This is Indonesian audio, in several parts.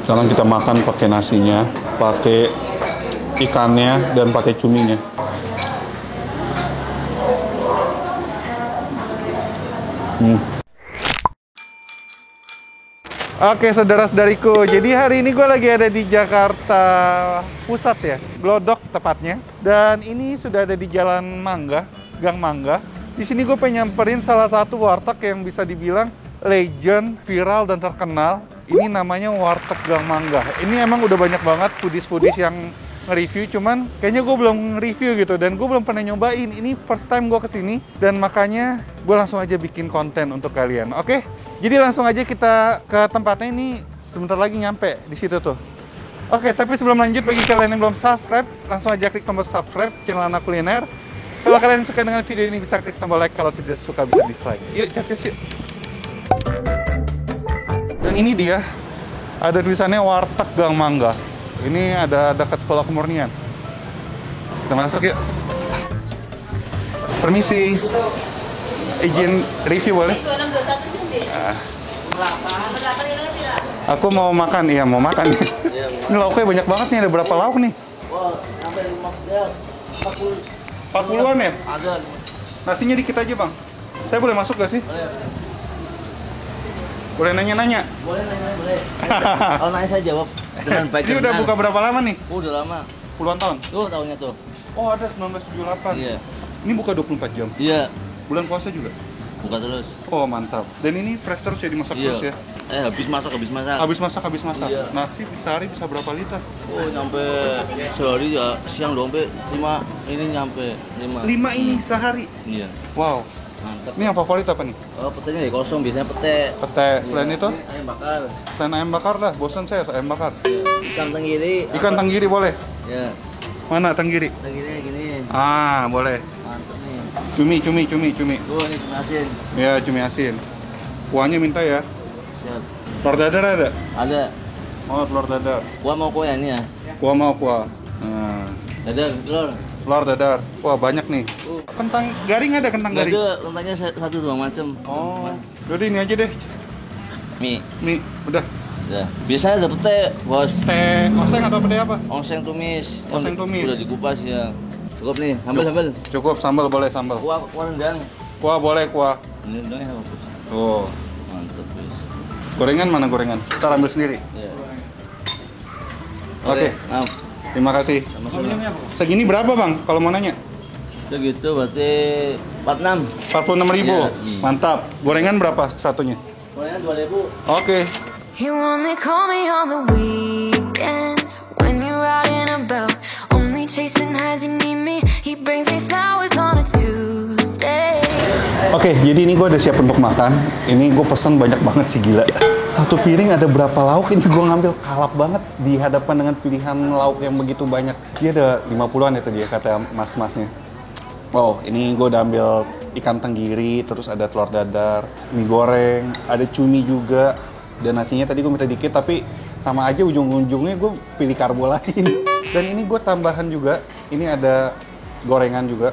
Sekarang kita makan pakai nasinya, pakai ikannya, dan pakai cuminya. Oke saudara-saudariku, jadi hari ini gue lagi ada di Jakarta Pusat ya, Glodok tepatnya. Dan ini sudah ada di Jalan Mangga, Gang Mangga. Di sini gue pengen nyamperin salah satu warteg yang bisa dibilang legend, viral, dan terkenal. Ini namanya Warteg Gang Mangga. Ini emang udah banyak banget foodies-foodies yang nge-review, cuman kayaknya gue belum nge-review gitu, dan gue belum pernah nyobain. Ini first time gue kesini, dan makanya gue langsung aja bikin konten untuk kalian. Oke? Jadi langsung aja kita ke tempatnya, ini sebentar lagi nyampe di situ tuh. Oke, tapi sebelum lanjut, bagi kalian yang belum subscribe, langsung aja klik tombol subscribe channel Anak Kuliner. Kalau kalian suka dengan video ini, bisa klik tombol like. Kalau tidak suka, bisa dislike. Yuk, cakep yuk. Dan ini dia, ada tulisannya Warteg Gang Mangga. Ini ada dekat Sekolah Kemurnian. Kita masuk yuk. Permisi. Izin review boleh? Aku mau makan, iya mau makan. Ini lauknya banyak banget nih, ada berapa lauk nih? Sampai 40-an ya? Ada. Nasinya dikit aja bang. Saya boleh masuk gak sih? Boleh nanya-nanya? Boleh nanya, boleh. Kalau nanya saya jawab dengan baik. Ini udah buka berapa lama nih? Udah lama. Puluhan tahun? Tuh tahunnya tuh. Oh ada 1978. Iya. Ini buka 24 jam? Iya. Bulan puasa juga? Buka terus. Oh mantap. Dan ini fresh terus ya, dimasak terus ya? Habis masak. Habis masak. Iya. Nasi sehari bisa berapa liter? Oh nyampe sehari ya, siang dompet 5, ini nyampe 5. 5 ini sehari? Iya. Wow. Mantap. Ini yang favorit apa nih? Oh petenya ya kosong, biasanya pete. Pete. Selain itu? Ayam bakar. Selain ayam bakar lah, bosan saya ayam bakar. Iya. Ikan tenggiri. Ikan tenggiri boleh? Ya. Mana tenggiri? Tenggiri gini. Ah, boleh. Mantap nih. Cumi. Tuh ini cumi asin. Ya, cumi asin. Kuahnya minta ya. Siap. Telur dadar ada? Ada. Oh, telur dadar. Gua mau kue ini ya. Kuah mau kuah. Nah, Dadar, telur. telur dadar. Wah, banyak nih. Kentang garing ada kentang Nggak garing? ada, kentangnya 1-2 macam. Oh, jadi ini aja deh. Mie. Nih, udah. Ya. Biasanya ada pete, bos. Teh oseng atau pete apa? Oseng tumis. Oseng tumis. Udah dikupas ya. Cukup nih, sambal. Cukup sambal, boleh sambal. Kuah rendang. Kuah boleh, kuah. Ini rendangnya apa, bos? Tuh. Mantap, bos. Gorengan mana gorengan? Ntar ambil sendiri. Ya. Oke. Maaf. Terima kasih. Sama-sama. Segini berapa bang? Kalau mau nanya? Segitu berarti 46. 46.000. Iya. Mantap. Gorengan berapa satunya? Gorengan 2.000. Oke. You only call me on the weekends when you're out and about, only chasing highs. You need me, he brings me flowers on a Tuesday. Oke, jadi ini gue udah siap untuk makan. Ini gue pesen banyak banget sih, gila. Satu piring ada berapa lauk, ini gue ngambil kalap banget di hadapan dengan pilihan lauk yang begitu banyak. Dia ada 50-an ya tadi ya, kata mas-masnya. Wow, ini gue udah ambil ikan tenggiri, terus ada telur dadar, mie goreng, ada cumi juga. Dan nasinya tadi gue minta dikit, tapi sama aja ujung-ujungnya gue pilih karbo lain. Dan ini gue tambahan juga, ini ada gorengan juga.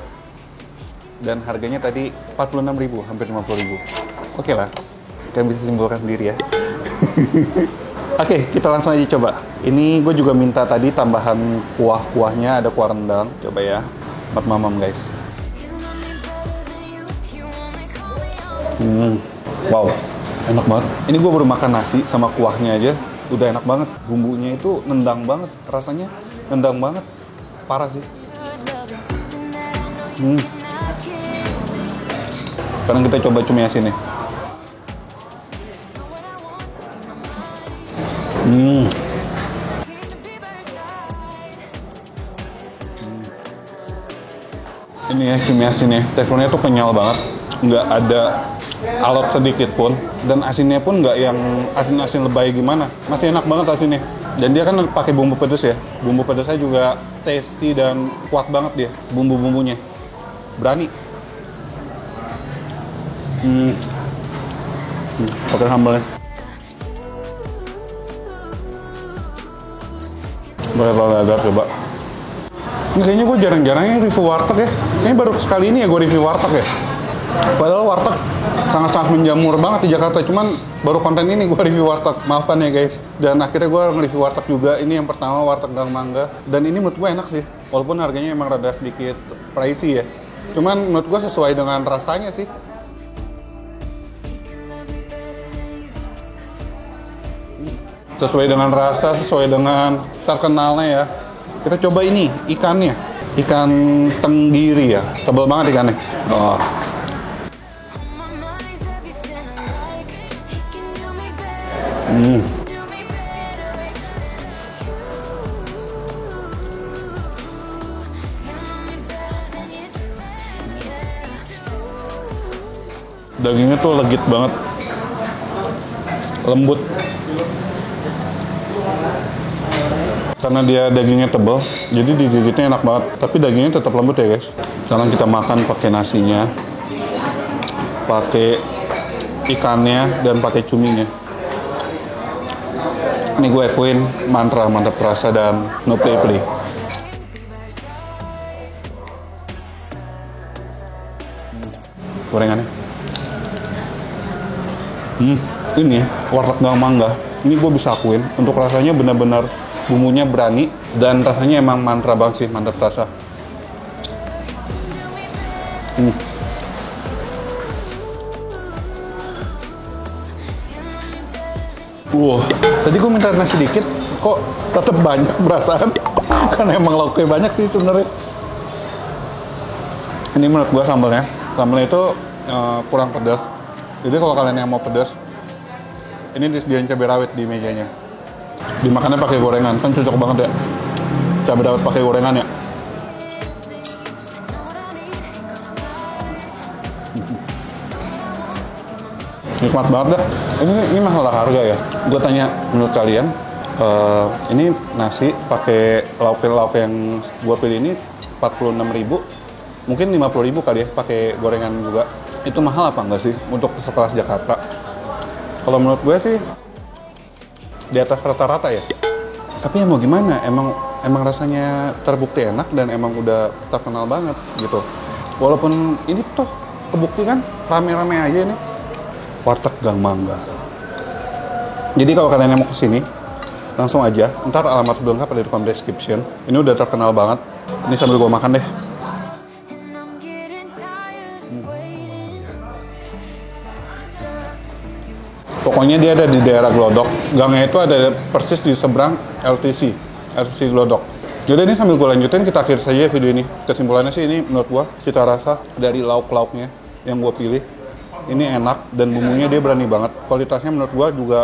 Dan harganya tadi 46.000, hampir 50.000. Oke lah, kalian bisa simpulkan sendiri ya. Oke, kita langsung aja coba. Ini gue juga minta tadi tambahan kuah-kuahnya, ada kuah rendang. Coba ya, buat mamam guys. Wow, enak banget. Ini gue baru makan nasi sama kuahnya aja, udah enak banget. Bumbunya itu nendang banget, rasanya nendang banget. Parah sih. Sekarang kita coba cumi asin nih. Ini ya cumi asin ya, teksturnya tuh kenyal banget, nggak ada alot sedikit pun, dan asinnya pun nggak yang asin-asin lebay gimana, masih enak banget asinnya. Dan dia kan pakai bumbu pedas ya, bumbu pedasnya juga tasty dan kuat banget dia, bumbu-bumbunya, berani. Pakai sambalnya. Boleh dadar coba. Ini kayaknya gue jarang-jarangnya review warteg ya. Ini baru sekali ini ya gue review warteg ya. Padahal warteg sangat-sangat menjamur banget di Jakarta. Cuman baru konten ini gue review warteg, maafkan ya guys. Dan akhirnya gue nge-review warteg juga. Ini yang pertama, warteg Gang Mangga. Dan ini menurut gue enak sih, walaupun harganya emang rada sedikit pricey ya. Cuman menurut gue sesuai dengan rasanya sih. Sesuai dengan rasa, sesuai dengan terkenalnya ya. Kita coba ini, ikannya. Ikan tenggiri ya, tebal banget ikannya. Oh. Dagingnya tuh legit banget, lembut. Karena dia dagingnya tebal, jadi digigitnya enak banget. Tapi dagingnya tetap lembut ya guys. Sekarang kita makan pakai nasinya, pakai ikannya, dan pakai cuminya. Ini gue akuin mantap rasa dan no play. Gorengannya. Ini warteg Gang Mangga. Ini gue bisa akuin untuk rasanya benar-benar bumbunya berani dan rasanya emang mantap banget sih, mantap rasa. Tadi gue minta nasi dikit, kok tetap banyak berasaan. Karena emang lauknya banyak sih sebenarnya. Ini menurut gue sambalnya itu kurang pedas. Jadi kalau kalian yang mau pedas, ini disediain cabai rawit di mejanya. Dimakannya pakai gorengan, kan cocok banget ya. Cabai rawit pakai gorengan ya. Nikmat banget dah. Ini masalah harga ya. Gue tanya, menurut kalian, ini nasi pakai lauk yang gue pilih ini 46.000, mungkin 50.000 kali ya, pakai gorengan juga. Itu mahal apa enggak sih untuk sekelas Jakarta? Kalau menurut gue sih di atas rata-rata ya. Tapi ya mau gimana? Emang rasanya terbukti enak dan emang udah terkenal banget gitu. Walaupun ini toh kebukti kan rame-rame aja ini. Warteg Gang Mangga. Jadi kalau kalian yang mau kesini, langsung aja. Ntar alamat lengkap ada di kolom description. Ini udah terkenal banget. Ini sambil gue makan deh. Pokoknya dia ada di daerah Glodok. Gangnya itu ada persis di seberang LTC Glodok. Jadi ini sambil gue lanjutin, kita akhir saja video ini. Kesimpulannya sih ini menurut gue, cita rasa dari lauk-lauknya yang gue pilih, ini enak dan bumbunya dia berani banget. Kualitasnya menurut gue juga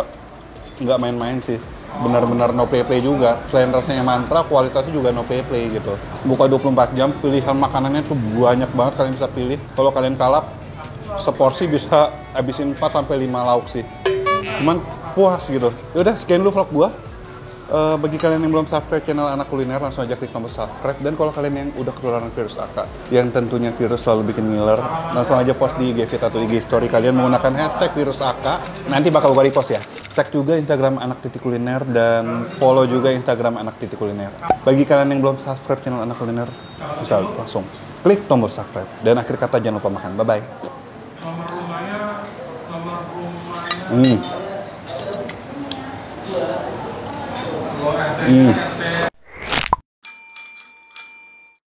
nggak main-main sih. Benar-benar no play juga. Selain rasanya mantra, kualitasnya juga no play gitu. Buka 24 jam, pilihan makanannya tuh banyak banget kalian bisa pilih. Kalau kalian kalap, seporsi bisa habisin 4-5 lauk sih. Cuman puas gitu. Yaudah, sekian dulu vlog gua. Bagi kalian yang belum subscribe channel Anak Kuliner, langsung aja klik tombol subscribe. Dan kalau kalian yang udah ketularan virus AK, yang tentunya virus selalu bikin ngiler, langsung aja post di IG Fit atau IG Story kalian menggunakan hashtag virus AK. Nanti bakal gua repost ya. Tag juga Instagram Anak.Kuliner dan follow juga Instagram Anak.Kuliner. Bagi kalian yang belum subscribe channel Anak Kuliner, bisa langsung klik tombol subscribe. Dan akhir kata jangan lupa makan. Bye-bye.